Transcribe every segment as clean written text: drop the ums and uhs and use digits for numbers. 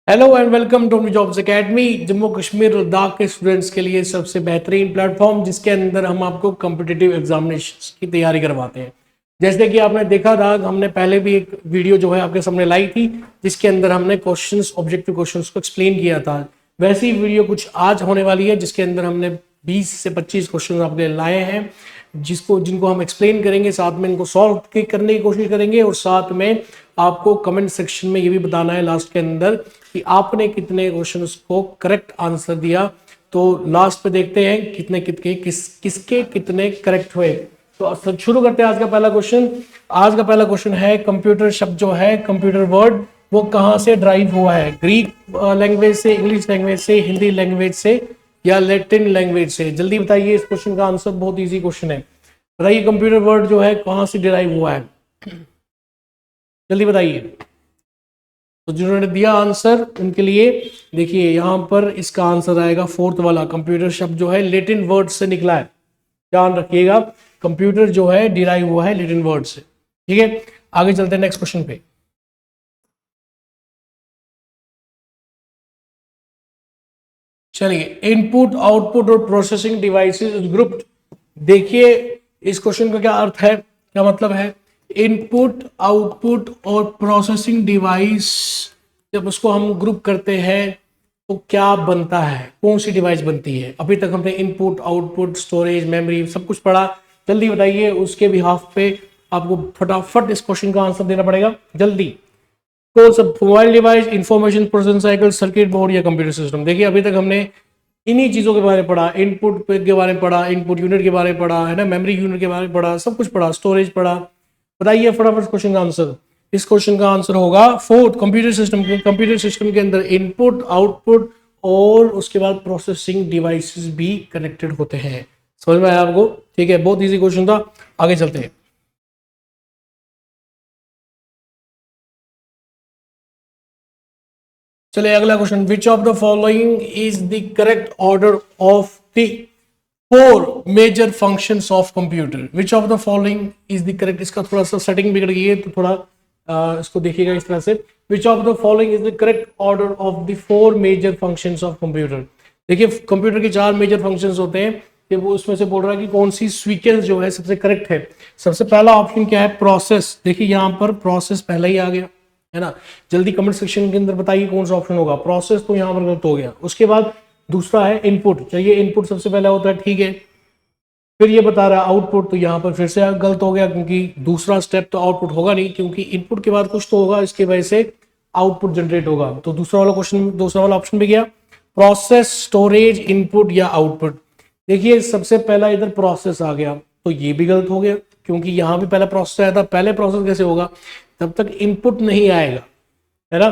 Hello and welcome to jobs academy. Jammu Kashmir Ladakh के students के लिए सबसे बेहतरीन प्लेटफॉर्म जिसके अंदर हम आपको कम्पिटिटिव एग्जामिनेशन की तैयारी करवाते हैं। जैसे कि आपने देखा था, हमने पहले भी एक वीडियो जो है आपके सामने लाई थी जिसके अंदर हमने क्वेश्चंस, ऑब्जेक्टिव क्वेश्चंस को एक्सप्लेन किया था। वैसी वीडियो कुछ आज होने वाली है जिसके अंदर हमने 20 से 25 क्वेश्चन आपके लाए हैं जिनको हम एक्सप्लेन करेंगे, साथ में इनको सॉल्व करने की कोशिश करेंगे और साथ में आपको कमेंट सेक्शन में ये भी बताना है लास्ट के अंदर कि आपने कितने क्वेश्चंस को करेक्ट आंसर दिया। तो लास्ट पे देखते हैं किसके कितने करेक्ट हुए। तो शुरू करते हैं आज का पहला क्वेश्चन। आज का पहला क्वेश्चन है कंप्यूटर शब्द जो है, कंप्यूटर वर्ड, वो कहाँ से ड्राइव हुआ है? ग्रीक लैंग्वेज से, इंग्लिश लैंग्वेज से, हिंदी लैंग्वेज से या लैटिन लैंग्वेज से? जल्दी बताइए। इस क्वेश्चन का आंसर बहुत इजी क्वेश्चन है। बताइए कंप्यूटर वर्ड जो है कहाँ से डिराइव हुआ है, जल्दी बताइए। तो जिन्होंने दिया आंसर उनके लिए देखिए यहां पर इसका आंसर आएगा फोर्थ वाला। कंप्यूटर शब्द जो है लेटिन वर्ड से निकला है, ध्यान रखिएगा। कंप्यूटर जो है डिराइव हुआ है लेटिन वर्ड से। ठीक है, आगे चलते हैं नेक्स्ट क्वेश्चन पे। चलिए, इनपुट, आउटपुट और प्रोसेसिंग डिवाइसेस ग्रुप्ड। देखिए इस क्वेश्चन का क्या अर्थ है, क्या मतलब है। इनपुट, आउटपुट और प्रोसेसिंग डिवाइस जब उसको हम ग्रुप करते हैं तो क्या बनता है, कौन सी डिवाइस बनती है? अभी तक हमने इनपुट, आउटपुट, स्टोरेज, मेमोरी सब कुछ पढ़ा। जल्दी बताइए, उसके बिहाफ पे आपको फटाफट इस क्वेश्चन का आंसर देना पड़ेगा जल्दी। कौन सा mobile device, information processing cycle, circuit board या कंप्यूटर सिस्टम? देखिए अभी तक हमने इन्हीं चीजों के बारे में पढ़ा। इनपुट के बारे में पढ़ा, इनपुट यूनिट के बारे में पढ़ा है ना, मेमोरी यूनिट के बारे में पढ़ा, सब कुछ पढ़ा, स्टोरेज पढ़ा। बताइए फटाफट क्वेश्चन का आंसर। इस क्वेश्चन का आंसर होगा fourth, computer system. Computer system के अंदर इनपुट, आउटपुट और उसके बाद प्रोसेसिंग डिवाइसेस भी कनेक्टेड होते हैं। समझ में आया आपको? ठीक है, बहुत इजी क्वेश्चन था। आगे चलते हैं। चलिए अगला question. Which of the following is the correct order of the four major functions of computer? Which of the following is the correct. इसका थोड़ा सा सेटिंग बिगड़ गई है तो थोड़ा इसको देखिएगा इस तरह से। Which of the following is the correct order of the four major functions of computer? देखिए कंप्यूटर के चार मेजर फंक्शंस होते हैं, कि वो उसमें से बोल रहा है कि कौन सी सीक्वेंस जो है सबसे करेक्ट है। सबसे पहला ऑप्शन क्या है? प्रोसेस। देखिए यहाँ पर प्रोसेस पहले ही आ गया है ना। जल्दी कमेंट सेक्शन के अंदर बताइए कौन सा ऑप्शन होगा। प्रोसेस तो यहाँ पर गलत हो गया। उसके बाद दूसरा है इनपुट। चलिए इनपुट सबसे पहले होता है, ठीक है। फिर ये बता रहा है आउटपुट, तो यहाँ पर फिर से गलत हो गया क्योंकि दूसरा स्टेप तो आउटपुट होगा नहीं, क्योंकि इनपुट के बाद कुछ तो होगा, इसकी वजह से आउटपुट जनरेट होगा। तो दूसरा वाला क्वेश्चन, दूसरा वाला ऑप्शन भी गया। प्रोसेस, स्टोरेज, इनपुट या आउटपुट? देखिए सबसे पहला इधर प्रोसेस आ गया तो ये भी गलत हो गया, क्योंकि यहाँ भी पहला प्रोसेस आया था। पहले प्रोसेस कैसे होगा, तब तक इनपुट नहीं आएगा, है ना।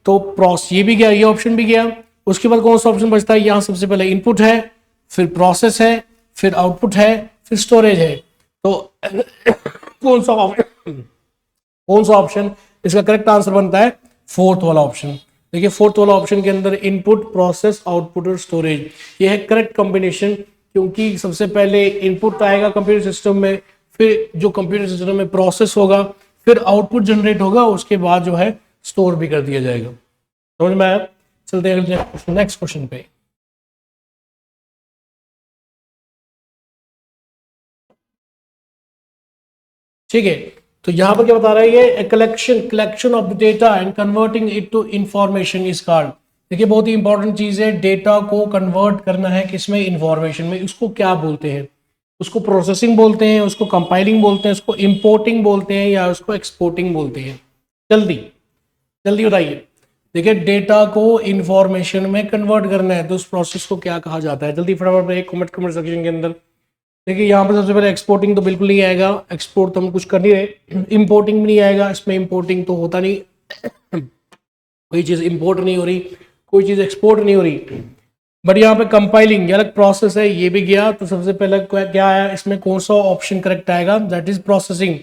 तो प्रोसेस ये भी गया, ये ऑप्शन भी गया। उसके बाद कौन सा ऑप्शन बचता है? यहाँ सबसे पहले इनपुट है, फिर प्रोसेस है, फिर आउटपुट है, फिर स्टोरेज है। तो कौन सा ऑप्शन इसका करेक्ट आंसर बनता है? फोर्थ वाला ऑप्शन। देखिए फोर्थ वाला ऑप्शन के अंदर इनपुट, प्रोसेस, आउटपुट और स्टोरेज, ये है करेक्ट कॉम्बिनेशन। क्योंकि सबसे पहले इनपुट आएगा कंप्यूटर सिस्टम में, फिर जो कंप्यूटर सिस्टम में प्रोसेस होगा, फिर आउटपुट जनरेट होगा, उसके बाद जो है स्टोर भी कर दिया जाएगा। समझ में आया? चलते हैं नेक्स्ट क्वेश्चन पे। ठीक है, तो यहां पर क्या बता रहा है ये? Collection of the data and converting it to information is called. देखिए बहुत ही इंपॉर्टेंट चीज है, डेटा को कन्वर्ट करना है किसमें? इंफॉर्मेशन में। उसको क्या बोलते हैं? उसको प्रोसेसिंग बोलते हैं, उसको कंपाइलिंग बोलते हैं, उसको इंपोर्टिंग बोलते हैं या उसको एक्सपोर्टिंग बोलते हैं? जल्दी जल्दी बताइए। देखिए डेटा को इंफॉर्मेशन में कन्वर्ट करना है तो उस प्रोसेस को क्या कहा जाता है? जल्दी फटाफट एक कमेंट सेक्शन के अंदर। देखिए यहाँ पर सबसे पहले एक्सपोर्टिंग तो बिल्कुल नहीं आएगा, एक्सपोर्ट तो हम कुछ कर नहीं रहे। इंपोर्टिंग भी नहीं आएगा, इसमें इंपोर्टिंग तो होता नहीं। कोई चीज़ इंपोर्ट नहीं हो रही, कोई चीज़ एक्सपोर्ट नहीं हो रही। बट यहाँ पे कंपाइलिंग ये अलग प्रोसेस है, ये भी गया। तो सबसे पहले क्या आया इसमें? कौन सा ऑप्शन करेक्ट आएगा? That is processing.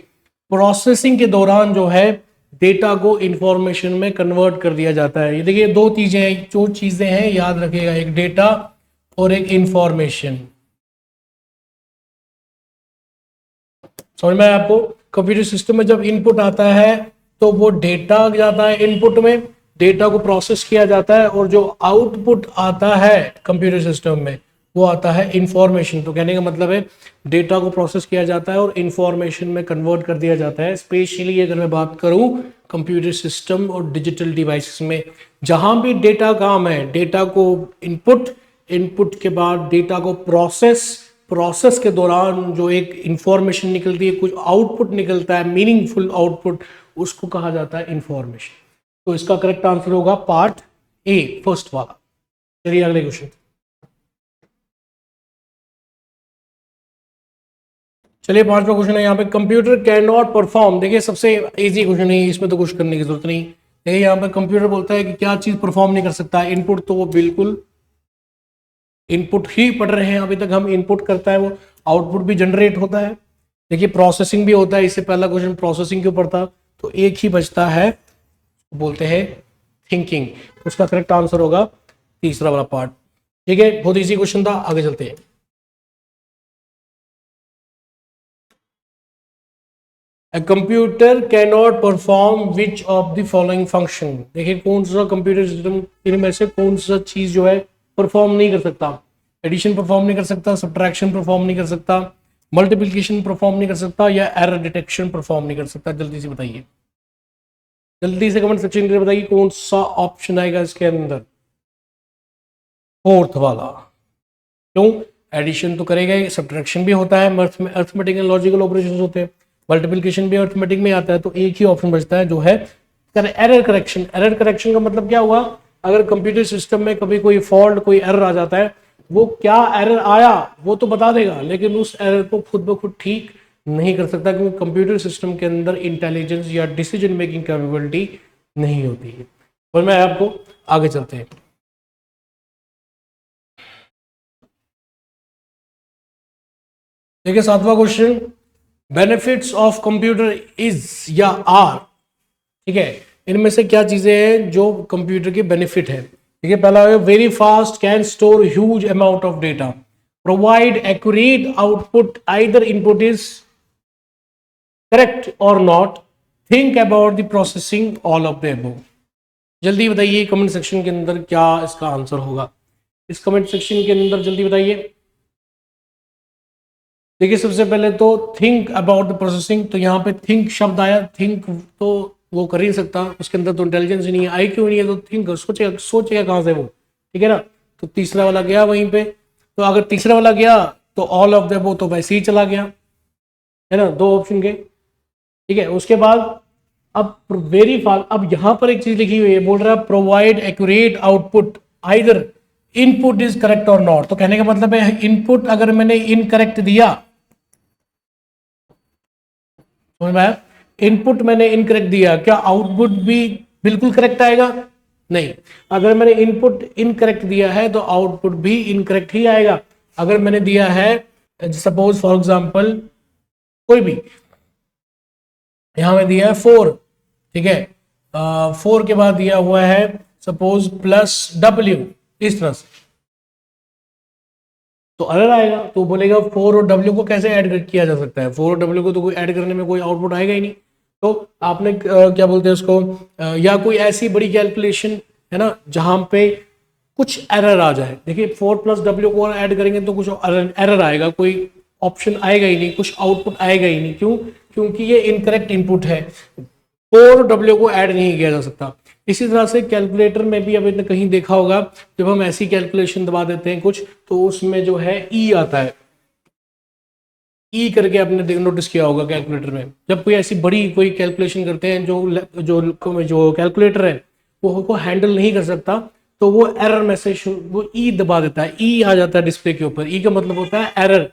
प्रोसेसिंग के दौरान जो है डेटा को इंफॉर्मेशन में कन्वर्ट कर दिया जाता है। ये देखिए दो चीजें हैं, जो चीजें हैं याद रखिएगा, एक डेटा और एक इंफॉर्मेशन। समझ में आया आपको? कंप्यूटर सिस्टम में जब इनपुट आता है तो वो डेटा जाता है इनपुट में, डेटा को प्रोसेस किया जाता है और जो आउटपुट आता है कंप्यूटर सिस्टम में वो आता है इंफॉर्मेशन। तो कहने का मतलब है डेटा को प्रोसेस किया जाता है और इंफॉर्मेशन में कन्वर्ट कर दिया जाता है। स्पेशली अगर मैं बात करूं कंप्यूटर सिस्टम और डिजिटल डिवाइसेस में, जहां भी डेटा काम है, डेटा को इनपुट के बाद डेटा को प्रोसेस के दौरान जो एक इंफॉर्मेशन निकलती है, कुछ आउटपुट निकलता है, मीनिंगफुल आउटपुट, उसको कहा जाता है इंफॉर्मेशन। तो इसका करेक्ट आंसर होगा पार्ट ए, फर्स्ट वाला। चलिए अगले क्वेश्चन। चलिए पांचवा क्वेश्चन है यहाँ पे, कंप्यूटर कैन नॉट परफॉर्म। देखिए सबसे इजी क्वेश्चन है, इसमें तो कुछ करने की जरूरत नहीं। देखिए यहाँ पे कंप्यूटर बोलता है कि क्या चीज परफॉर्म नहीं कर सकता। इनपुट तो वो बिल्कुल इनपुट ही पढ़ रहे हैं, अभी तक हम इनपुट करता है वो आउटपुट भी जनरेट होता है। देखिए प्रोसेसिंग भी होता है, इससे पहला क्वेश्चन प्रोसेसिंग के ऊपर था, तो एक ही बचता है, बोलते हैं थिंकिंग। उसका करेक्ट आंसर होगा तीसरा वाला पार्ट। ठीक है, बहुत इजी क्वेश्चन था, आगे चलते हैं। A computer cannot perform which of the following function। देखिए कौन सा कंप्यूटर सिस्टम इनमें से कौन सा चीज जो है परफॉर्म नहीं कर सकता। एडिशन परफॉर्म नहीं कर सकता, सब्ट्रैक्शन परफॉर्म नहीं कर सकता, मल्टीप्लिकेशन परफॉर्म नहीं कर सकता, या एरर डिटेक्शन परफॉर्म नहीं कर सकता। जल्दी से बताइए, जल्दी से कमेंट सेक्शन में बताइए कौन सा ऑप्शन आएगा इसके अंदर। फोर्थ वाला। क्यों? एडिशन तो करेगा, सब्ट्रैक्शन भी होता है, अर्थमेटिक एंड लॉजिकल ऑपरेशंस होते हैं, मल्टीप्लिकेशन भी अर्थमेटिक में आता है, तो एक ही ऑप्शन बचता है जो है एरर करेक्शन। एरर करेक्शन का मतलब क्या हुआ, अगर कंप्यूटर सिस्टम में कभी कोई फॉल्ट, कोई एरर आ जाता है, वो क्या एरर आया वो तो बता देगा, लेकिन उस एरर को खुद ब खुद ठीक नहीं कर सकता, क्योंकि कंप्यूटर सिस्टम के अंदर इंटेलिजेंस या डिसीजन मेकिंग कैपेबिलिटी नहीं होती है। और मैं आपको आगे चलते हैं। देखिए सातवां question, benefits of computer is या आर। ठीक है, इनमें से क्या चीजें हैं जो कंप्यूटर के बेनिफिट है। ठीक है, पहला है very fast, can store huge amount of data, provide accurate output, either input is correct और not, think about the processing, all of the above. जल्दी बताइए कमेंट सेक्शन के अंदर क्या इसका आंसर होगा। इस कमेंट सेक्शन के अंदर जल्दी बताइए। देखिए सबसे पहले तो थिंक अबाउट द प्रोसेसिंग, तो यहाँ पे थिंक शब्द आया, थिंक तो वो कर ही नहीं सकता, उसके अंदर तो इंटेलिजेंस ही नहीं है, आई क्यों नहीं है, तो थिंक सोचेगा कहाँ से वो। ठीक है ना, तो तीसरा वाला गया वहीं पे। तो अगर तीसरा वाला गया तो ऑल ऑफ द वो तो वैसे ही चला गया, है ना, दो ऑप्शन गए। ठीक है, उसके बाद अब वेरी फास्ट, अब यहां पर एक चीज लिखी हुई है, बोल रहा है provide accurate output, either input is correct और नॉट। तो कहने का मतलब है इनपुट अगर मैंने इनकरेक्ट दिया, इनपुट मैंने इनकरेक्ट दिया, क्या आउटपुट भी बिल्कुल करेक्ट आएगा? नहीं। अगर मैंने इनपुट इनकरेक्ट दिया है तो आउटपुट भी इनकरेक्ट ही आएगा। अगर मैंने दिया है सपोज फॉर एग्जांपल कोई भी, यहां में दिया है 4, ठीक है, 4 के बाद दिया हुआ है सपोज +W, इस तरह से, तो एरर आएगा। तो बोलेगा 4 और W को कैसे ऐड किया जा सकता है, 4 और W को तो कोई ऐड करने में कोई आउटपुट आएगा ही नहीं। तो आपने क्या बोलते हैं उसको, या कोई ऐसी बड़ी कैलकुलेशन है ना जहां पे कुछ एरर आ जाए। देखिए 4 + W को ऐड करेंगे तो कुछ एरर आएगा, कोई ऑप्शन आएगा ही नहीं, कुछ आउटपुट आएगा ही नहीं। क्यों? क्योंकि ये इनकरेक्ट इनपुट है, 4 और W को ऐड नहीं किया जा सकता। इसी तरह से कैलकुलेटर में भी आपने कहीं देखा होगा, जब हम ऐसी कैलकुलेशन दबा देते हैं कुछ, तो उसमें जो है ई आता है, ई करके आपने नोटिस किया होगा कैलकुलेटर में। जब कोई ऐसी बड़ी कोई कैलकुलेशन करते हैं जो कैलकुलेटर है वो हैंडल नहीं कर सकता, तो वो एरर मैसेज वो ई दबा देता है, ई आ जाता है डिस्प्ले के ऊपर। ई का मतलब होता है एरर।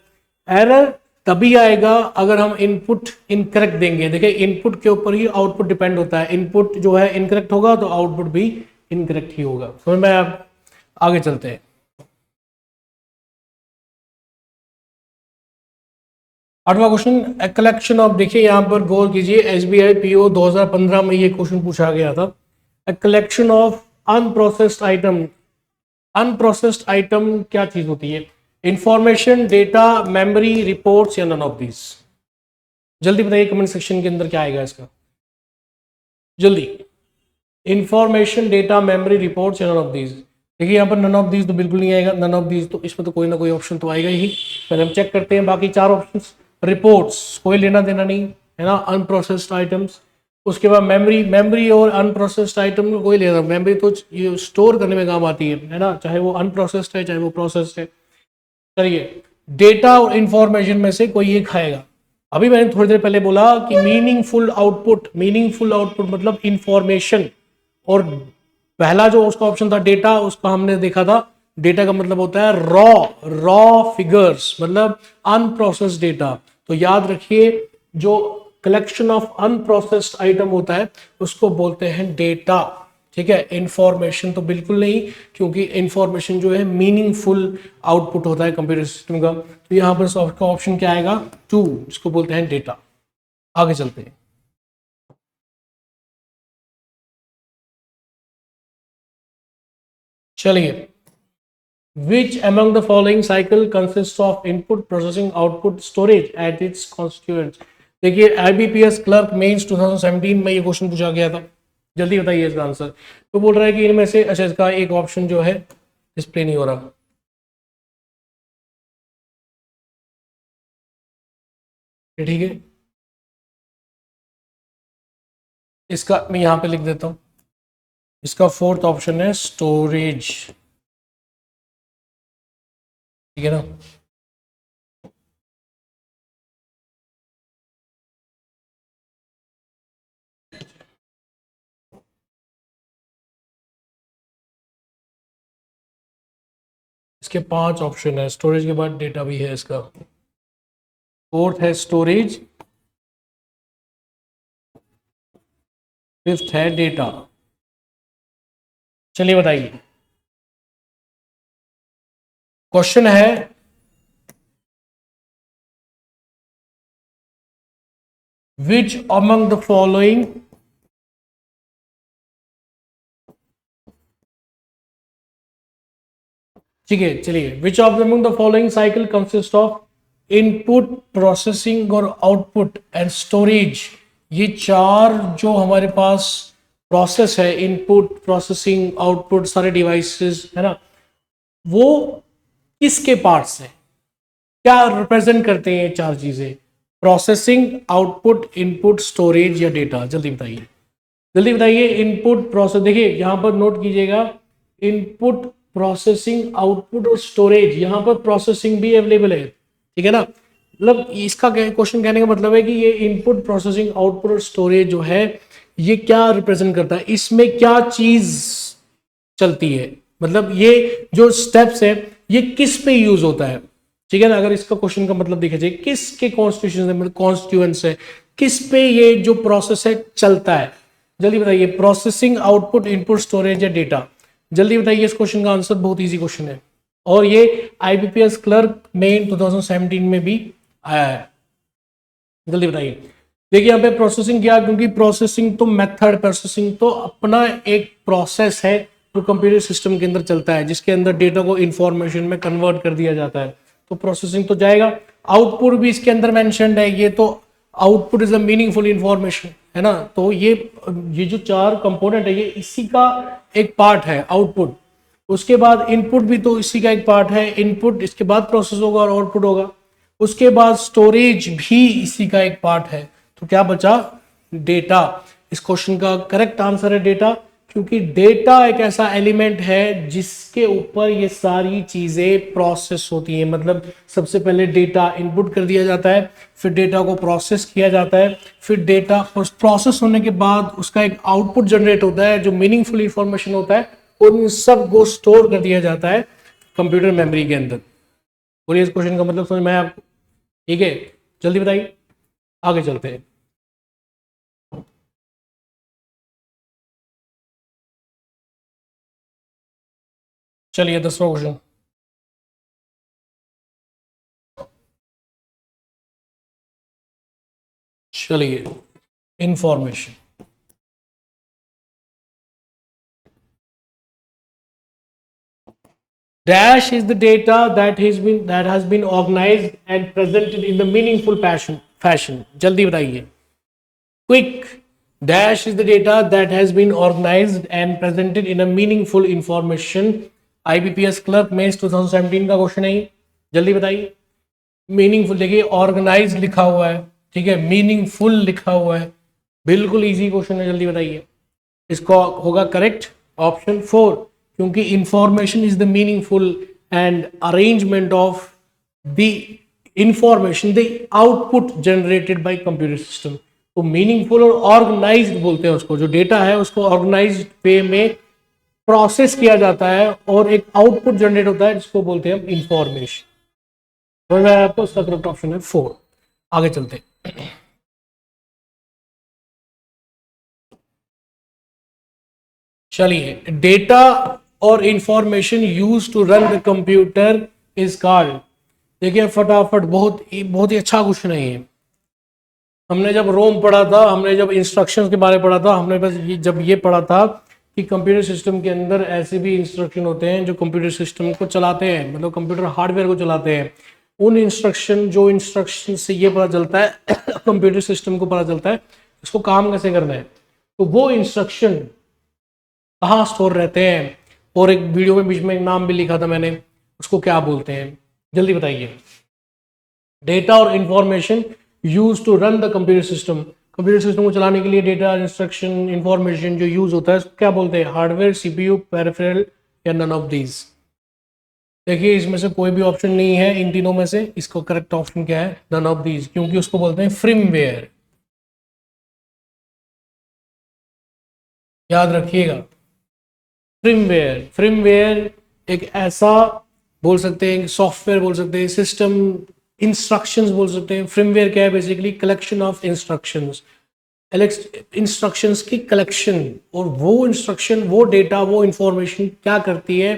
एरर तभी आएगा अगर हम इनपुट इनकरेक्ट देंगे। देखिए इनपुट के ऊपर ही आउटपुट डिपेंड होता है, इनपुट जो है इनकरेक्ट होगा तो आउटपुट भी इनकरेक्ट ही होगा। समझ में? आप आगे चलते हैं। 8वां क्वेश्चन, कलेक्शन ऑफ, देखिए यहाँ पर गौर कीजिए, SBI PO 2015 में ये क्वेश्चन पूछा गया था। Collection of unprocessed item. Unprocessed item क्या चीज होती है? इंफॉर्मेशन, डेटा, मेमोरी, रिपोर्ट्स, या नन ऑफ दिस। जल्दी बताइए कमेंट सेक्शन के अंदर क्या आएगा इसका, जल्दी। Information, data, memory, reports, none of these. देखिए यहाँ पर नन ऑफ दीज तो बिल्कुल नहीं आएगा, नन ऑफ दीज तो इसमें तो कोई ना कोई ऑप्शन तो आएगा ही। पहले हम चेक करते हैं बाकी 4 ऑप्शंस। रिपोर्ट्स कोई लेना देना नहीं है ना, अनप्रोसेस्ड आइटम्स। उसके बाद मेमोरी, मेमोरी और अनप्रोसेस्ड आइटम को कोई लेना, मेमोरी तो ये स्टोर करने में काम आती है ना, चाहे वो अनप्रोसेस्ड है चाहे वो प्रोसेस्ड है। चलिए डेटा और इंफॉर्मेशन में से कोई एक आएगा। अभी मैंने थोड़ी देर पहले बोला कि मीनिंगफुल आउटपुट, मीनिंगफुल आउटपुट मतलब इंफॉर्मेशन, और पहला जो उसका ऑप्शन था डेटा, उसका हमने देखा था डेटा का मतलब होता है रॉ फिगर्स, मतलब अनप्रोसेस्ड डेटा। तो याद रखिए जो कलेक्शन ऑफ अनप्रोसेस्ड आइटम होता है उसको बोलते हैं डेटा। ठीक है, इंफॉर्मेशन तो बिल्कुल नहीं, क्योंकि इंफॉर्मेशन जो है मीनिंगफुल आउटपुट होता है कंप्यूटर सिस्टम का। तो यहां पर आपका ऑप्शन क्या आएगा? 2, जिसको बोलते हैं डेटा। आगे चलते हैं। चलिए, विच among the following cycle consists of input, processing, output, storage at its constituents? देखिए IBPS क्लर्क मेंस 2017 में ये क्वेश्चन पूछा गया था। जल्दी बताइए इसका आंसर। तो बोल रहा है कि इनमें से, अच्छा इसका एक ऑप्शन जो है डिस्प्ले नहीं हो रहा, ठीक है, इसका मैं यहाँ पे लिख देता हूँ। इसका 4th ऑप्शन है स्टोरेज, ठीक है ना। इसके 5 ऑप्शन है, स्टोरेज के बाद डेटा भी है इसका। 4th है स्टोरेज, 5th है डेटा। चलिए बताइए, क्वेश्चन है विच अमंग द फॉलोइंग, ठीक है चलिए, which of among the following cycle consist of input, processing और आउटपुट एंड स्टोरेज। ये 4 जो हमारे पास प्रोसेस है, इनपुट, प्रोसेसिंग, आउटपुट, सारे डिवाइसेस है ना, वो किसके पार्ट्स हैं, क्या रिप्रेजेंट करते हैं ये 4 चीजें? प्रोसेसिंग, आउटपुट, इनपुट, स्टोरेज या डेटा? जल्दी बताइए, जल्दी बताइए। इनपुट, प्रोसेस, देखिए यहां पर नोट कीजिएगा, इनपुट, प्रोसेसिंग, आउटपुट और स्टोरेज। यहां पर प्रोसेसिंग भी अवेलेबल है, ठीक है ना। मतलब इसका क्वेश्चन कहने का मतलब है कि ये इनपुट, प्रोसेसिंग, आउटपुट और स्टोरेज जो है ये क्या रिप्रेजेंट करता है, इसमें क्या चीज चलती है, मतलब ये जो स्टेप्स है ये किस पे यूज होता है, ठीक है ना। अगर इसका क्वेश्चन का मतलब देखा जाए किसके कॉन्स्टिट्यूशन है, मतलब कॉन्स्टिट्यूएंट्स है, किस पे ये जो प्रोसेस है चलता है। जल्दी बताइए, प्रोसेसिंग, आउटपुट, इनपुट, स्टोरेज या डेटा? जल्दी बताइए, इस क्वेश्चन का आंसर बहुत इजी क्वेश्चन है, और ये आईबीपीएस क्लर्क मेन 2017 में भी आया है। जल्दी बताइए। देखिए यहाँ पे प्रोसेसिंग क्या, क्योंकि प्रोसेसिंग तो मेथड, प्रोसेसिंग तो अपना एक प्रोसेस है जो कंप्यूटर सिस्टम के अंदर चलता है, जिसके अंदर डेटा को इंफॉर्मेशन में कन्वर्ट कर दिया जाता है, तो प्रोसेसिंग तो जाएगा। आउटपुट भी इसके अंदर मेंशन्ड है, ये तो output is a meaningful information, है ना। तो ये जो 4 कंपोनेंट है ये इसी का एक पार्ट है, आउटपुट। उसके बाद इनपुट भी तो इसी का एक पार्ट है, इनपुट, इसके बाद प्रोसेस होगा और आउटपुट होगा। उसके बाद स्टोरेज भी इसी का एक पार्ट है। तो क्या बचा? डेटा। इस क्वेश्चन का करेक्ट आंसर है डेटा, क्योंकि डेटा एक ऐसा एलिमेंट है जिसके ऊपर ये सारी चीजें प्रोसेस होती हैं। मतलब सबसे पहले डेटा इनपुट कर दिया जाता है, फिर डेटा को प्रोसेस किया जाता है, फिर डेटा प्रोसेस होने के बाद उसका एक आउटपुट जनरेट होता है जो मीनिंगफुल इंफॉर्मेशन होता है, उन सब को स्टोर कर दिया जाता है कंप्यूटर मेमोरी के अंदर। बोलिए, इस क्वेश्चन का मतलब समझ में आया आपको? ठीक है, जल्दी बताइए, आगे चलते हैं। चलिए 10वां क्वेश्चन। चलिए, information. Dash is the data that has been organized and presented in the meaningful fashion. जल्दी बताइए, quick, dash is the data that has been organised and presented in a meaningful information. IBPS clerk में 2017 का question है ये, जल्दी बताइए। Meaningful, देखिए organise लिखा हुआ है, ठीक है, मीनिंगफुल लिखा हुआ है, बिल्कुल इजी क्वेश्चन है, जल्दी बताइए। इसको होगा करेक्ट ऑप्शन 4, क्योंकि information is the meaningful and arrangement of the information, the output generated by computer system. तो मीनिंगफुल और ऑर्गेनाइज्ड बोलते हैं उसको, जो डेटा है उसको ऑर्गेनाइज्ड वे में प्रोसेस किया जाता है और एक आउटपुट जनरेट होता है जिसको बोलते हैं हम इंफॉर्मेशन। समझ में आया आपको? उसका करेक्ट ऑप्शन है 4। आगे चलते हैं। चलिए, डेटा और information use to run the computer is called. देखिए फटाफट, बहुत ही अच्छा क्वेश्चन है ये। हमने जब रोम पढ़ा था, हमने जब इंस्ट्रक्शंस के बारे में पढ़ा था, हमने बस जब ये पढ़ा था कि कंप्यूटर सिस्टम के अंदर ऐसे भी इंस्ट्रक्शन होते हैं जो कंप्यूटर सिस्टम को चलाते हैं, मतलब कंप्यूटर हार्डवेयर को चलाते हैं। उन जो इंस्ट्रक्शन से ये पता चलता है कंप्यूटर सिस्टम को पता चलता है इसको काम कैसे करना है। तो वो इंस्ट्रक्शन कहाँ स्टोर रहते हैं, और एक वीडियो में बीच में एक नाम भी लिखा था मैंने, उसको क्या बोलते हैं, जल्दी बताइए। डेटा और information use to run the computer system. Computer system को चलाने के लिए डेटा, इंस्ट्रक्शन, इंफॉर्मेशन जो यूज होता है उसको क्या बोलते हैं? हार्डवेयर, सीपीयू, पेरिफेरल या नन ऑफ दीज। देखिए इसमें से कोई भी ऑप्शन नहीं है इन तीनों में से। इसको करेक्ट ऑप्शन क्या है? नन ऑफ दीज, क्योंकि उसको बोलते हैं फ्रीमवेयर। याद रखिएगा, फ्रीमवेयर एक ऐसा बोल सकते हैं, सॉफ्टवेयर बोल सकते हैं, सिस्टम इंस्ट्रक्शंस बोल सकते हैं। फ्रीमवेयर क्या है? Basically collection of instructions, instructions की कलेक्शन। और वो इंस्ट्रक्शन, वो डेटा, वो इंफॉर्मेशन क्या करती है?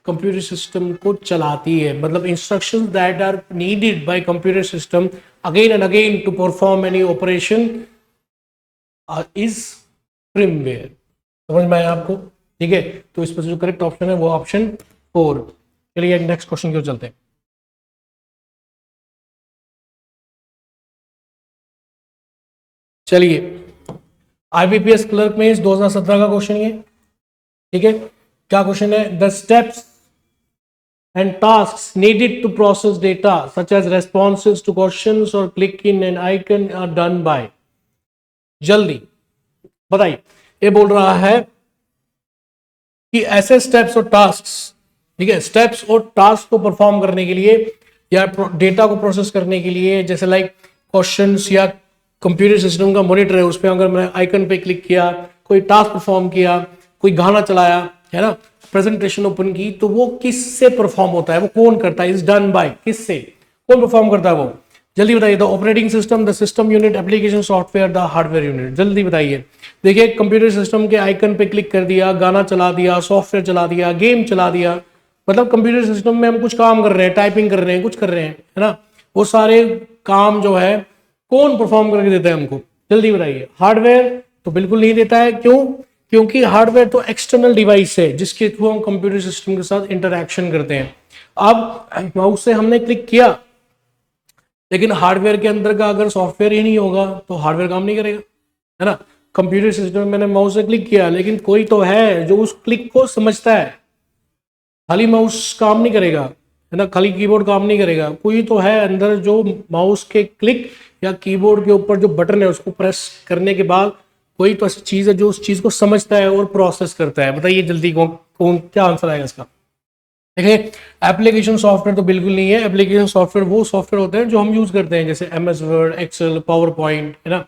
कंप्यूटर सिस्टम को चलाती है। मतलब instructions that are needed by computer system again and again to perform any operation is firmware. समझ में आया आपको? ठीक है, तो इस पर जो करेक्ट ऑप्शन है वो ऑप्शन 4। चलिए नेक्स्ट क्वेश्चन की ओर चलते हैं। चलिए, आईबीपीएस क्लर्क में 2017 का क्वेश्चन ये, ठीक है। क्या क्वेश्चन है? The steps and tasks needed to process data such as responses to questions और click in an icon are done by. जल्दी बताइए। ये बोल रहा है कि ऐसे स्टेप्स और टास्क्स, ठीक है, स्टेप्स और टास्क को परफॉर्म करने के लिए या डेटा को प्रोसेस करने के लिए, जैसे लाइक क्वेश्चंस या कंप्यूटर सिस्टम का मॉनिटर है, उस पर अगर मैं आइकन पे क्लिक किया, कोई टास्क परफॉर्म किया, कोई गाना चलाया, है ना, प्रेजेंटेशन ओपन की, तो वो किससे परफॉर्म होता है? वो कौन करता है? इज डन बाय, किससे, कौन परफॉर्म करता है वो? जल्दी बताइए। The operating system, the system unit, application software, the hardware unit. जल्दी बताइए। देखिए कंप्यूटर सिस्टम के आइकन पे क्लिक कर दिया, गाना चला दिया, सॉफ्टवेयर चला दिया, गेम चला दिया, मतलब कंप्यूटर सिस्टम में हम कुछ काम कर रहे हैं, टाइपिंग कर रहे हैं, कुछ कर रहे हैं, है ना, वो सारे काम जो है कौन परफॉर्म करके देता है हमको? जल्दी बताइए। हार्डवेयर तो बिल्कुल नहीं देता है। क्यों? क्योंकि हार्डवेयर तो एक्सटर्नल डिवाइस है जिसके थ्रू हम कंप्यूटर सिस्टम के साथ इंटरैक्शन करते हैं। अब माउस से हमने क्लिक किया, लेकिन हार्डवेयर के अंदर का अगर सॉफ्टवेयर ही नहीं होगा तो हार्डवेयर काम नहीं करेगा, है ना। कंप्यूटर सिस्टम में मैंने माउस से क्लिक किया, लेकिन कोई तो है जो उस क्लिक को समझता है। खाली माउस काम नहीं करेगा, है ना, खाली कीबोर्ड काम नहीं करेगा, कोई तो है अंदर जो माउस के क्लिक या कीबोर्ड के ऊपर जो बटन है उसको प्रेस करने के बाद कोई तो ऐसी चीज है जो उस चीज को समझता है और प्रोसेस करता है। बताइए जल्दी कौन क्या आंसर आएगा इसका? देखिए एप्लीकेशन सॉफ्टवेयर तो बिल्कुल नहीं है। एप्लीकेशन सॉफ्टवेयर वो सॉफ्टवेयर होते हैं जो हम यूज करते हैं, जैसे MS Word, Excel, PowerPoint, है ना,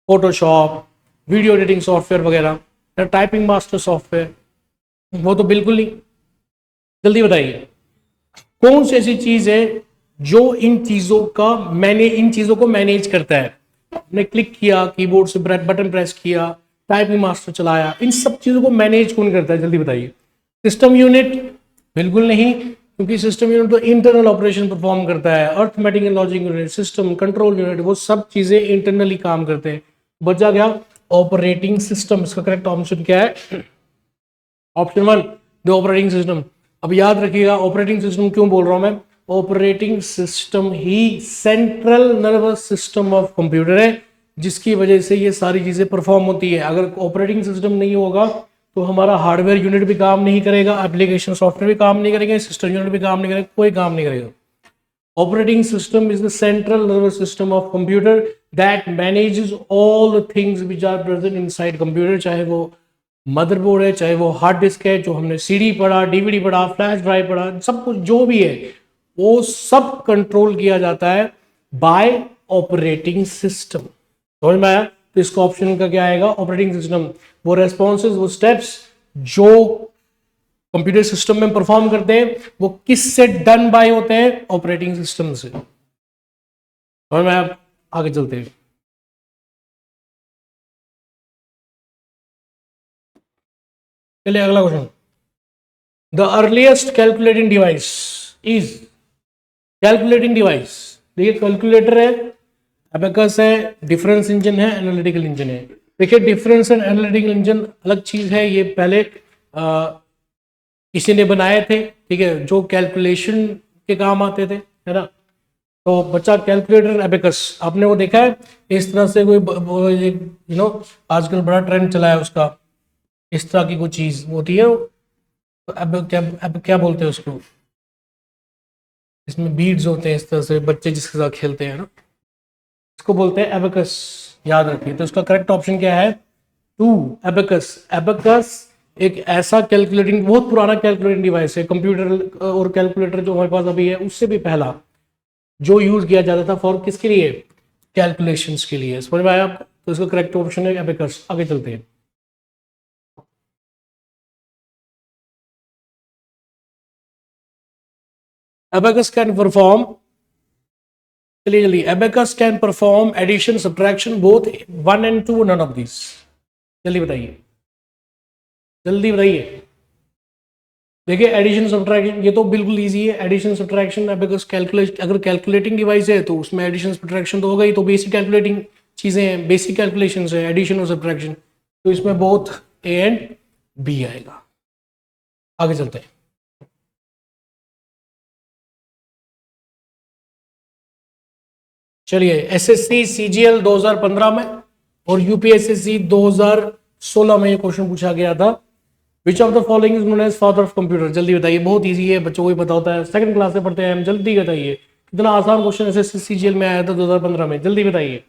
फोटोशॉप, वीडियो एडिटिंग सॉफ्टवेयर वगैरह, टाइपिंग मास्टर सॉफ्टवेयर, वो तो बिल्कुल नहीं। जल्दी बताइए कौन सी ऐसी चीज है जो इन चीजों को मैनेज करता है? आपने क्लिक किया, कीबोर्ड से बटन प्रेस किया, टाइपिंग मास्टर चलाया, इन सब चीजों को मैनेज कौन करता है? जल्दी बताइए। सिस्टम यूनिट बिल्कुल नहीं, क्योंकि सिस्टम यूनिट तो इंटरनल ऑपरेशन परफॉर्म करता है। Arithmetic and logic unit, system control unit, वो सब चीजें इंटरनली काम करते हैं। बचा गया ऑपरेटिंग सिस्टम। इसका करेक्ट ऑप्शन क्या है? Option 1 the operating system. अब याद रखिएगा ऑपरेटिंग सिस्टम क्यों बोल रहा हूं मैं। Operating system he central nervous system of computer है, जिसकी वजह से ये सारी चीज़ें परफॉर्म होती है। अगर ऑपरेटिंग सिस्टम नहीं होगा तो हमारा हार्डवेयर यूनिट भी काम नहीं करेगा, एप्लीकेशन सॉफ्टवेयर भी काम नहीं करेंगे, सिस्टम यूनिट भी काम नहीं करेगा, कोई काम नहीं करेगा। Operating system is the central nervous system of computer that manages all the things which are present inside computer, चाहे वो मदरबोर्ड है, चाहे वो हार्ड डिस्क है, जो हमने सीडी पढ़ा, डीवीडी पढ़ा, फ्लैश ड्राइव पढ़ा, सब कुछ जो भी है वो सब कंट्रोल किया जाता है बाय ऑपरेटिंग सिस्टम। समझ में आया? तो इसका ऑप्शन का क्या आएगा? Operating system. वो रेस्पॉन्सेज, वो स्टेप्स जो कंप्यूटर सिस्टम में परफॉर्म करते हैं वो किससे डन बाय होते हैं? ऑपरेटिंग सिस्टम से। और मैं आगे चलते हैं। चलिए अगला question. The earliest calculating device is, calculating device, देखिए कैलकुलेटर है, अबेकस है, डिफरेंस इंजन है, एनालिटिकल इंजन है। देखिए डिफरेंस एंड एनालिटिकल इंजन अलग चीज है, ये पहले किसी ने बनाए थे, ठीक है, जो कैलकुलेशन के काम आते थे, है ना। तो बच्चा कैलकुलेटर एबेकस आपने वो देखा है इस तरह से कोई आजकल बड़ा ट्रेंड चला है उसका, इस तरह की कोई चीज होती है, तो अब क्या बोलते हैं उसको, इसमें बीड्स होते हैं इस तरह से, बच्चे जिसके साथ खेलते हैं ना, इसको बोलते हैं एबेकस, याद रखिए। तो इसका करेक्ट ऑप्शन क्या है? 2 एबेकस। एबेकस एक ऐसा कैलकुलेटिंग, बहुत पुराना कैलकुलेटिंग डिवाइस है, कंप्यूटर और कैलकुलेटर जो हमारे पास अभी है उससे भी पहला, जो यूज किया जाता था फॉर किसके लिए? कैलकुलेशंस के लिए। समझ में आया आपको? तो इसका करेक्ट ऑप्शन है एबेकस। आगे चलते हैं। एबेकस कैन परफॉर्म, चलिए जल्दी, abacus can perform addition, subtraction both 1 and 2, none of this. जल्दी बताइए, जल्दी बताइए। देखिए एडिशन सब्ट्रैक्शन ये तो बिल्कुल इजी है, एडिशन सब्ट्रैक्शन बिकॉज कैलकुलेट, अगर कैलकुलेटिंग डिवाइस है तो उसमें एडिशन सब्ट्रैक्शन तो होगा ही, तो बेसिक कैलकुलेटिंग चीज़ें हैं, बेसिक कैलकुलेशन है एडिशन और सब्ट्रैक्शन, तो इसमें बोथ ए एंड बी आएगा। आगे चलते हैं। चलिए एसएससी सीजीएल 2015 में और यूपीएसएससी 2016 में ये क्वेश्चन पूछा गया था। Which of the following is known as father of computer? जल्दी बताइए, बहुत इजी है, बच्चों को ही पता होता है, सेकंड क्लास से पढ़ते हैं हम। जल्दी बताइए, कितना आसान क्वेश्चन एसएससी सीजीएल में आया था 2015 में, जल्दी बताइए।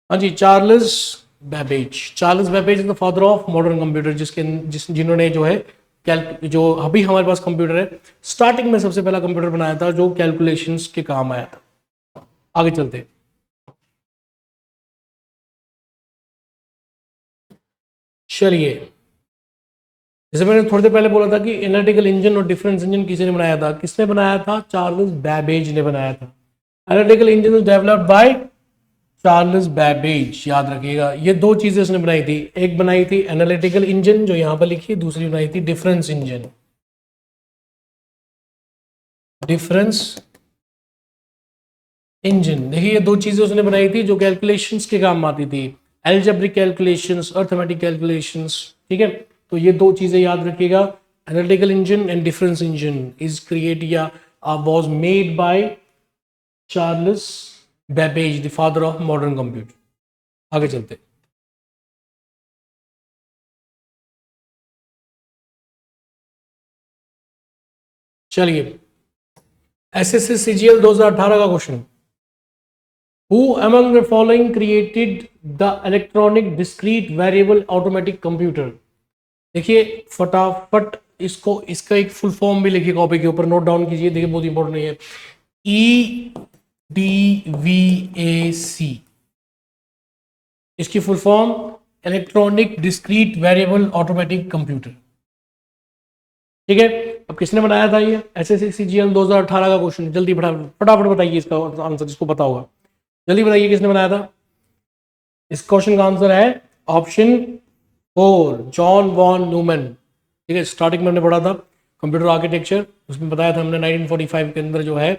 हाँ जी, Charles Babbage. Charles Babbage is the father of modern computer, जिन्होंने जो है जो अभी हमारे पास कंप्यूटर है, स्टार्टिंग में सबसे पहला कंप्यूटर बनाया था जो कैलकुलेशंस के काम आया था। आगे चलते हैं। चलिए, जैसे मैंने थोड़ी देर पहले बोला था कि एनालिटिकल इंजन और डिफरेंस इंजन किसी ने बनाया था, किसने बनाया था? चार्ल्स बेबेज ने बनाया था। Analytical engine is developed by Charles Babbage, याद रखिएगा। ये दो चीजें उसने बनाई थी, एक बनाई थी एनालिटिकल इंजन जो यहां पर लिखी, दूसरी बनाई थी डिफरेंस इंजन। डिफरेंस इंजन, देखिए ये दो चीजें उसने बनाई थी जो कैलकुलेशंस के काम आती थी, एल्जेब्रिक कैलकुलेशंस, अर्थमेटिक कैलकुलेशंस, ठीक है। तो ये दो चीजें याद रखिएगा, analytical engine and difference engine is create या was made by Charles Babbage, the father of modern computer. आगे चलते। चलिए एसएससी सीजीएल 2018 का question, Who among the following created the electronic discrete variable automatic computer? देखिए फटाफट इसको, इसका एक फुल फॉर्म भी लिखिए कॉपी के ऊपर, नोट डाउन कीजिए, देखिए बहुत इंपॉर्टेंट है। EDVAC, इसकी full form electronic discrete variable automatic computer, ठीक है। अब किसने बनाया था ये? एसएससी सीजीएल 2018 का क्वेश्चन। जल्दी फटाफट बताइए इसका आंसर, जिसको पता होगा जल्दी बताइए किसने बनाया था। इस क्वेश्चन का आंसर है ऑप्शन 4, जॉन वॉन न्यूमैन, ठीक है। स्टार्टिंग में हमने पढ़ा था कंप्यूटर आर्किटेक्चर, उसमें बताया था हमने 1945 के अंदर जो है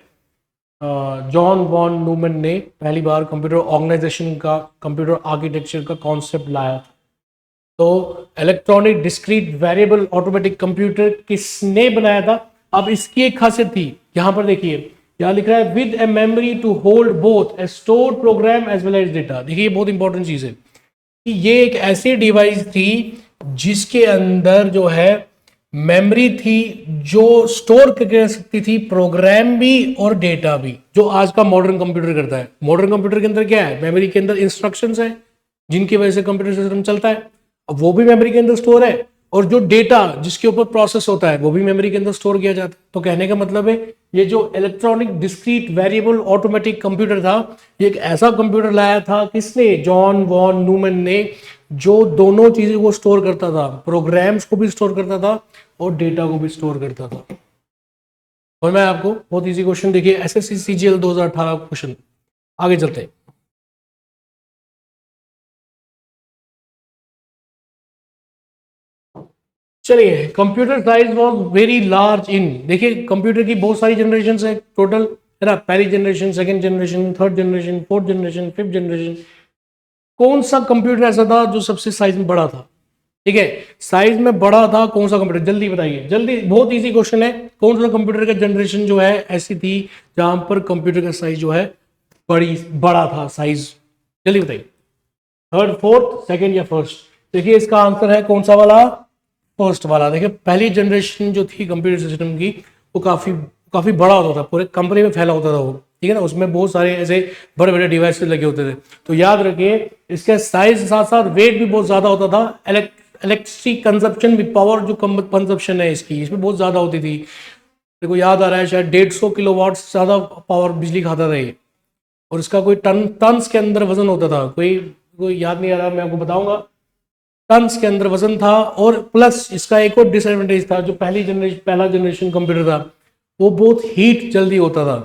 जॉन वॉन न्यूमैन ने पहली बार कंप्यूटर ऑर्गेनाइजेशन का, कंप्यूटर आर्किटेक्चर का कॉन्सेप्ट लाया था। तो electronic discrete variable automatic computer किसने बनाया था? अब इसकी एक खासियत थी, यहां पर देखिए यहाँ लिख रहा है with a memory to hold both a stored program as well as data. देखिए ये बहुत इंपॉर्टेंट चीज है कि ये एक ऐसी डिवाइस थी जिसके अंदर जो है मेमोरी थी जो स्टोर कर सकती थी प्रोग्राम भी और डेटा भी, जो आज का मॉडर्न कंप्यूटर करता है। मॉडर्न कंप्यूटर के अंदर क्या है, मेमोरी के अंदर इंस्ट्रक्शंस है जिनकी वजह से कंप्यूटर सिस्टम चलता है, अब वो भी मेमोरी के अंदर स्टोर है, और जो डेटा जिसके ऊपर प्रोसेस होता है वो भी मेमोरी के अंदर स्टोर किया जाता है। तो कहने का मतलब है ये जो electronic discrete variable automatic computer था, ये एक ऐसा कंप्यूटर लाया था किसने, जॉन वॉन न्यूमैन ने, जो दोनों चीजें को स्टोर करता था, प्रोग्राम्स को भी स्टोर करता था और डेटा को भी स्टोर करता था। और मैं आपको बहुत इजी क्वेश्चन, देखिए एसएससी सीजीएल 2018 क्वेश्चन, आगे चलते हैं। चलिए, computer size was very large in, देखिए कंप्यूटर की बहुत सारी जनरेशन है टोटल, है ना, पहली generation, second generation, third generation, fourth generation, fifth generation. कौन सा कंप्यूटर ऐसा था जो सबसे साइज में बड़ा था, ठीक है, साइज में बड़ा था कौन सा कंप्यूटर, जल्दी बताइए, जल्दी, बहुत इजी क्वेश्चन है। कौन सा कंप्यूटर का जनरेशन जो है ऐसी थी जहां पर कंप्यूटर का साइज जो है बड़ा था साइज, जल्दी बताइए, थर्ड, फोर्थ, सेकंड या फर्स्ट। देखिए इसका आंसर है कौन सा वाला, फर्स्ट वाला। देखिए पहली जनरेशन जो थी कंप्यूटर सिस्टम की वो काफी बड़ा होता था, पूरे कंपनी में फैला होता था वो, ठीक है ना, उसमें बहुत सारे ऐसे बड़े बड़े डिवाइसेस लगे होते थे। तो याद रखिए इसके साइज के साथ साथ वेट भी बहुत ज्यादा होता था, इलेक्ट्रिसिटी कंजप्शन भी, पावर जो कंजप्शन है इसकी, इसमें बहुत ज्यादा होती थी। देखो याद आ रहा है शायद 150 किलोवाट से ज्यादा पावर बिजली खाता था ये, और इसका कोई टन्स के अंदर वजन होता था, कोई याद नहीं आ रहा, मैं आपको बताऊंगा, टन्स के अंदर वजन था। और प्लस इसका एक और डिसएडवांटेज था, जो पहला जनरेशन कंप्यूटर था वो बहुत हीट जल्दी होता था,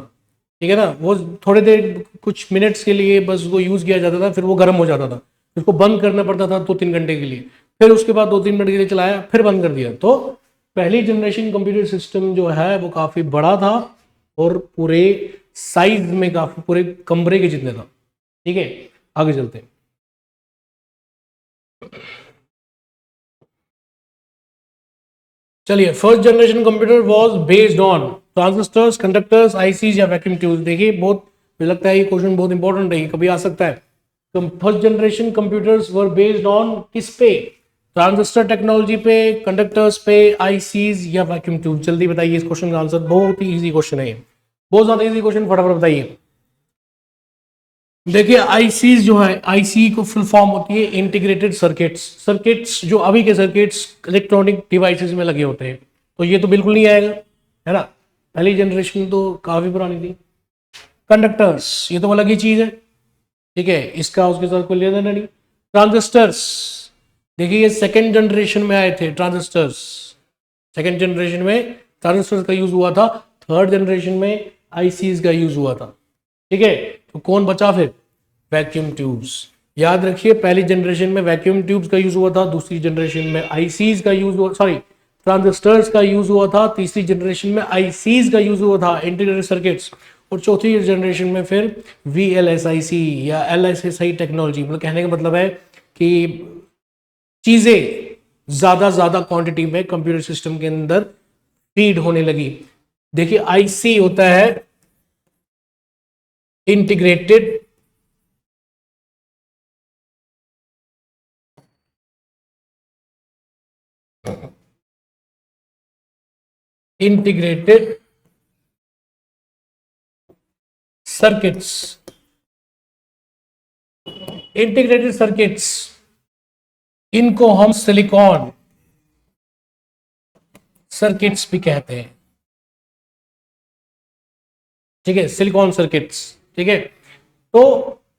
ठीक है ना, वो थोड़ी देर कुछ मिनट्स के लिए बस वो यूज किया जाता था, फिर वो गर्म हो जाता था, उसको बंद करना पड़ता था 2-3 घंटे के लिए, फिर उसके बाद 2-3 मिनट के लिए चलाया फिर बंद कर दिया। तो पहली जनरेशन कंप्यूटर सिस्टम जो है वो काफी बड़ा था और पूरे साइज में काफी पूरे कमरे के जितने था, ठीक है, आगे चलते हैं। चलिए, first generation computer was based on transistors, conductors, ICs या वैक्यूम ट्यूब्स। देखिए बहुत, मुझे लगता है ये क्वेश्चन बहुत इंपॉर्टेंट है, कभी आ सकता है। तो first generation computers were based on किस पे, ट्रांजिस्टर टेक्नोलॉजी पे, कंडक्टर्स पे, आईसीज या वैक्यूम ट्यूब। जल्दी बताइए इस क्वेश्चन का आंसर, बहुत ही इजी क्वेश्चन है, बहुत ज्यादा इजी क्वेश्चन, फटाफट बताइए। देखिए आईसीज जो है, आईसी को फुल फॉर्म होती है इंटीग्रेटेड सर्किट्स। सर्किट्स जो अभी के सर्किट्स इलेक्ट्रॉनिक डिवाइसेस में लगे होते हैं, तो ये तो बिल्कुल नहीं आएगा, है ना, पहली जनरेशन तो काफी पुरानी थी। कंडक्टर्स ये तो अलग ही चीज है, ठीक है, इसका उसके साथ कोई लेना नहीं। ट्रांजिस्टर्स, देखिए ये सेकेंड जनरेशन में आए थे ट्रांजिस्टर्स, सेकेंड जनरेशन में ट्रांजिस्टर्स का यूज हुआ था, थर्ड जनरेशन में आईसीज का यूज हुआ था, ठीक है। तो कौन बचा फिर, वैक्यूम ट्यूब्स। याद रखिए पहली जनरेशन में वैक्यूम ट्यूब्स का यूज हुआ था, दूसरी जनरेशन में आईसीज का यूज हुआ, सॉरी ट्रांजिस्टर्स का यूज हुआ था, तीसरी जनरेशन में आईसीज का यूज हुआ था, इंटीग्रेटेड सर्किट्स, और चौथी जनरेशन में फिर वीएलएसआईसी या एलएसएसआई टेक्नोलॉजी। मतलब कहने का मतलब है कि चीजें ज्यादा क्वांटिटी में कंप्यूटर सिस्टम के अंदर फीड होने लगी। देखिए आईसी होता है इंटीग्रेटेड सर्किट्स, इंटीग्रेटेड सर्किट्स, इनको हम सिलिकॉन सर्किट्स भी कहते हैं, ठीक है, सिलिकॉन सर्किट्स, ठीक है। तो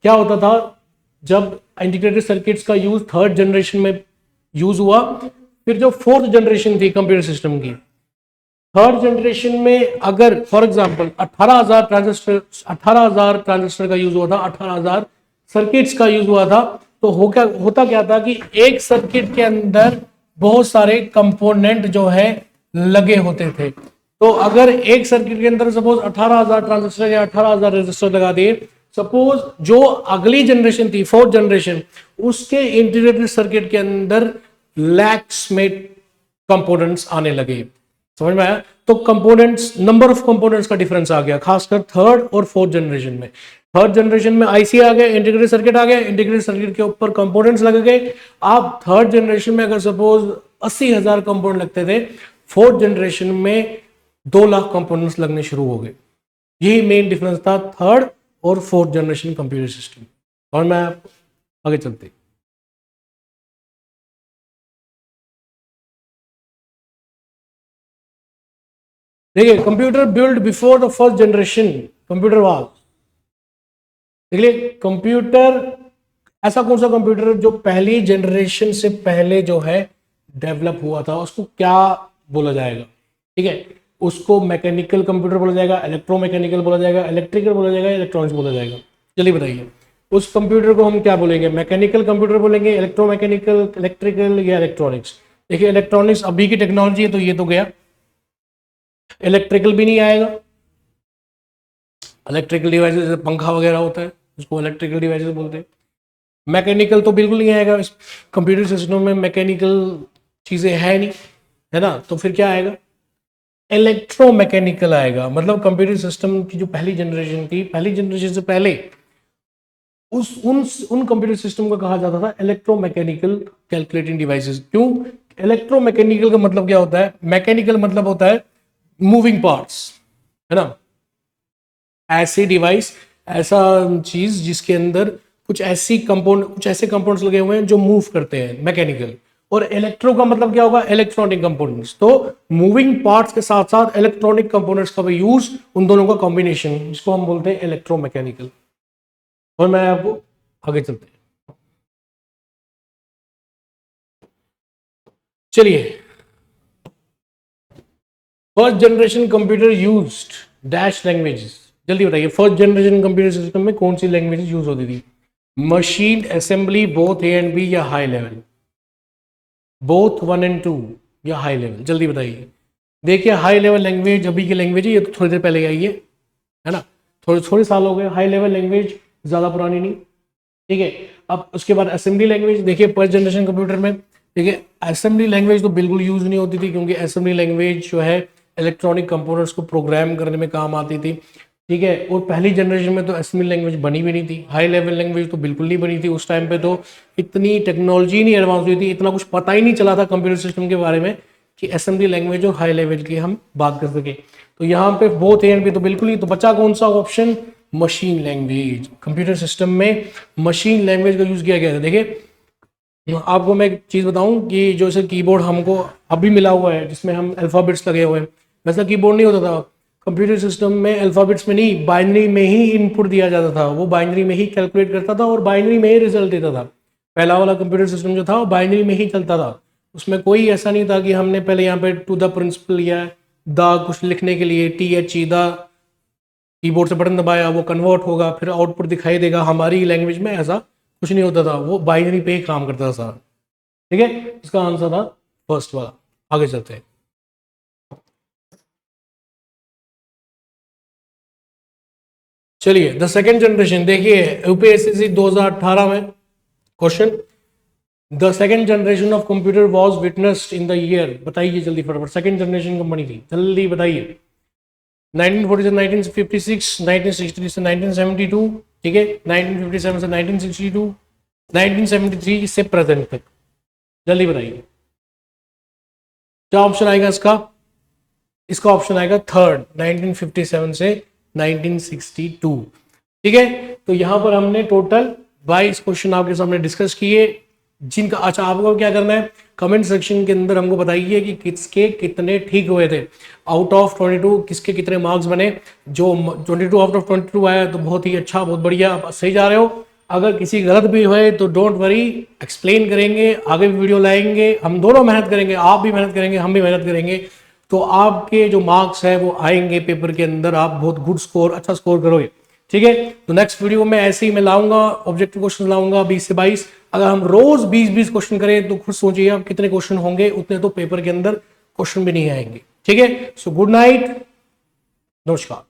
क्या होता था, जब इंटीग्रेटेड सर्किट्स का यूज थर्ड जनरेशन में यूज हुआ, फिर जो फोर्थ जनरेशन थी कंप्यूटर सिस्टम की, थर्ड जनरेशन में अगर फॉर एग्जांपल 18,000 ट्रांजिस्टर का यूज हुआ था, 18,000 सर्किट्स का यूज हुआ था, तो होता क्या था कि एक सर्किट के अंदर बहुत सारे कंपोनेंट जो है लगे होते थे। तो अगर एक सर्किट के अंदर सपोज 18,000 ट्रांजिस्टर या 18,000 रेजिस्टर लगा दिए, सपोज जो अगली जनरेशन थी फोर्थ जनरेशन, उसके इंटीग्रेटेड सर्किट के अंदर लैक्स में कंपोनेंट्स आने लगे, समझ में आया? तो कंपोनेंट्स, नंबर ऑफ कंपोनेंट्स का डिफरेंस आ गया, खासकर थर्ड और फोर्थ जनरेशन में। थर्ड जनरेशन में आईसी आ गया, इंटीग्रेटेड सर्किट आ गया, इंटीग्रेटेड सर्किट के ऊपर कंपोनेंट्स लग गए। आप थर्ड जनरेशन में अगर सपोज 80,000 कंपोनेंट लगते थे, फोर्थ जनरेशन में 2 लाख कंपोनेंट्स लगने शुरू हो गए। यही मेन डिफरेंस था थर्ड और फोर्थ जनरेशन कंप्यूटर सिस्टम। और मैं आगे चलते, देखिए computer build before the first generation computer was, देखिए कंप्यूटर, ऐसा कौन सा कंप्यूटर जो पहली जनरेशन से पहले जो है डेवलप हुआ था, उसको क्या बोला जाएगा? ठीक है, उसको मैकेनिकल कंप्यूटर बोला जाएगा, इलेक्ट्रोमैकेनिकल बोला जाएगा, इलेक्ट्रिकल बोला जाएगा, इलेक्ट्रॉनिक्स बोला जाएगा। चलिए बताइए, उस कंप्यूटर को हम क्या बोलेंगे? मैकेनिकल कंप्यूटर बोलेंगे, इलेक्ट्रोमैकेनिकल, इलेक्ट्रिकल या इलेक्ट्रॉनिक्स? देखिए इलेक्ट्रॉनिक्स अभी की टेक्नोलॉजी है तो ये तो गया, इलेक्ट्रिकल भी नहीं आएगा। इलेक्ट्रिकल डिवाइसेस जैसे पंखा वगैरह होता है उसको इलेक्ट्रिकल डिवाइसेस बोलते हैं। मैकेनिकल तो बिल्कुल नहीं आएगा, इस कंप्यूटर सिस्टम में मैकेनिकल चीजें है नहीं, है ना? तो फिर क्या आएगा? इलेक्ट्रोमैकेनिकल आएगा। मतलब कंप्यूटर सिस्टम की जो पहली जनरेशन थी, पहली जनरेशन से पहले उन कंप्यूटर सिस्टम को कहा जाता था इलेक्ट्रोमैकेनिकल कैलकुलेटिंग डिवाइसेस। क्यों? इलेक्ट्रोमैकेनिकल का मतलब क्या होता है? मैकेनिकल मतलब होता है मूविंग पार्ट्स, है ना? ऐसी डिवाइस, ऐसा चीज जिसके अंदर कुछ ऐसे कंपोनेंट्स लगे हुए हैं जो मूव करते हैं, मैकेनिकल। और इलेक्ट्रो का मतलब क्या होगा? Electronic components. तो मूविंग पार्ट्स के साथ साथ इलेक्ट्रॉनिक कंपोनेंट्स का भी यूज, उन दोनों का कॉम्बिनेशन, जिसको हम बोलते हैं इलेक्ट्रोमैकेनिकल। और मैं आपको आगे चलते हैं, चलिए। First generation computer used dash languages, जल्दी बताइए। फर्स्ट जनरेशन कंप्यूटर सिस्टम में कौन सी लैंग्वेजेस यूज होती थी? Machine assembly, both A and B या हाई लेवल? बोथ 1 एंड 2 या हाई लेवल? जल्दी बताइए। देखिए हाई लेवल लैंग्वेज अभी की लैंग्वेज है, ये तो थोड़ी देर पहले आई है ना? थोड़े साल हो गए। हाई लेवल लैंग्वेज ज़्यादा पुरानी नहीं, ठीक है। अब उसके बाद असेंबली लैंग्वेज, देखिए फर्स्ट जनरेशन कंप्यूटर में देखिए असेंबली लैंग्वेज तो बिल्कुल यूज नहीं होती थी, क्योंकि असेंबली लैंग्वेज जो है इलेक्ट्रॉनिक कंपोनेंट्स को प्रोग्राम करने में काम आती थी, ठीक है। और पहली जनरेशन में तो असेंबली लैंग्वेज बनी भी नहीं थी, हाई लेवल लैंग्वेज तो बिल्कुल नहीं बनी थी। उस टाइम पे तो इतनी टेक्नोलॉजी नहीं एडवांस हुई थी, इतना कुछ पता ही नहीं चला था कंप्यूटर सिस्टम के बारे में कि असेंबली लैंग्वेज और हाई लेवल की हम बात कर सके। तो यहाँ पे बोथ एंड भी तो बिल्कुल ही, तो बचा कौन सा option? Machine language. Computer system में मशीन लैंग्वेज का यूज किया गया था। देखिए आपको मैं एक चीज बताऊं कि जो से कीबोर्ड हमको अभी मिला हुआ है जिसमें हम अल्फाबेट्स लगे हुए हैं, वैसा कीबोर्ड नहीं होता था कंप्यूटर सिस्टम में। अल्फाबेट्स में नहीं, बाइनरी में ही इनपुट दिया जाता था, वो बाइनरी में ही कैलकुलेट करता था और बाइनरी में ही रिजल्ट देता था। पहला वाला कंप्यूटर सिस्टम जो था वो बाइनरी में ही चलता था, उसमें कोई ऐसा नहीं था कि हमने पहले यहाँ पे टू द प्रिंसिपल या द कुछ लिखने के लिए TH द कीबोर्ड से बटन दबाया वो कन्वर्ट होगा फिर आउटपुट दिखाई देगा। हमारी लैंग्वेज में ऐसा कुछ नहीं होता था, वो बाइनरी पे ही काम करता था, ठीक है। इसका आंसर था फर्स्ट वाला। आगे चलते हैं, चलिए द सेकेंड जनरेशन। देखिए यूपीएससी 2018 में question, the second generation of computer was witnessed in the year, बताइए जल्दी फटाफट। सेकेंड जनरेशन कब बनी थी, जल्दी बताइए। 1940 से 1956, 1963 से 1972, ठीक है, 1957 से 1962, 1973 से प्रेजेंट तक, जल्दी बताइए क्या ऑप्शन आएगा इसका? इसका ऑप्शन आएगा थर्ड, 1957 से 1962, ठीक है। तो यहां पर हमने टोटल 22 क्वेश्चन आपके सामने डिस्कस किए, जिनका अच्छा आपको क्या करना है, कमेंट सेक्शन के अंदर हमको बताइए कि किसके कितने ठीक हुए थे। आउट ऑफ 22 किसके कितने मार्क्स बने। जो 22 आउट ऑफ 22 आया तो बहुत ही अच्छा, बहुत बढ़िया, आप सही जा रहे हो। अगर किसी गलत भी हुए तो डोंट वरी, एक्सप्लेन करेंगे, आगे भी वीडियो लाएंगे, हम दोनों मेहनत करेंगे, आप भी मेहनत करेंगे, हम भी मेहनत करेंगे, तो आपके जो मार्क्स है वो आएंगे पेपर के अंदर, आप बहुत गुड स्कोर, अच्छा स्कोर करोगे, ठीक है। तो नेक्स्ट वीडियो में ऐसे ही मैं लाऊंगा, ऑब्जेक्टिव क्वेश्चन लाऊंगा 20 से 22। अगर हम रोज 20-20 क्वेश्चन करें तो खुद सोचिए आप कितने क्वेश्चन होंगे, उतने तो पेपर के अंदर क्वेश्चन भी नहीं आएंगे, ठीक है। सो गुड नाइट, नमस्कार।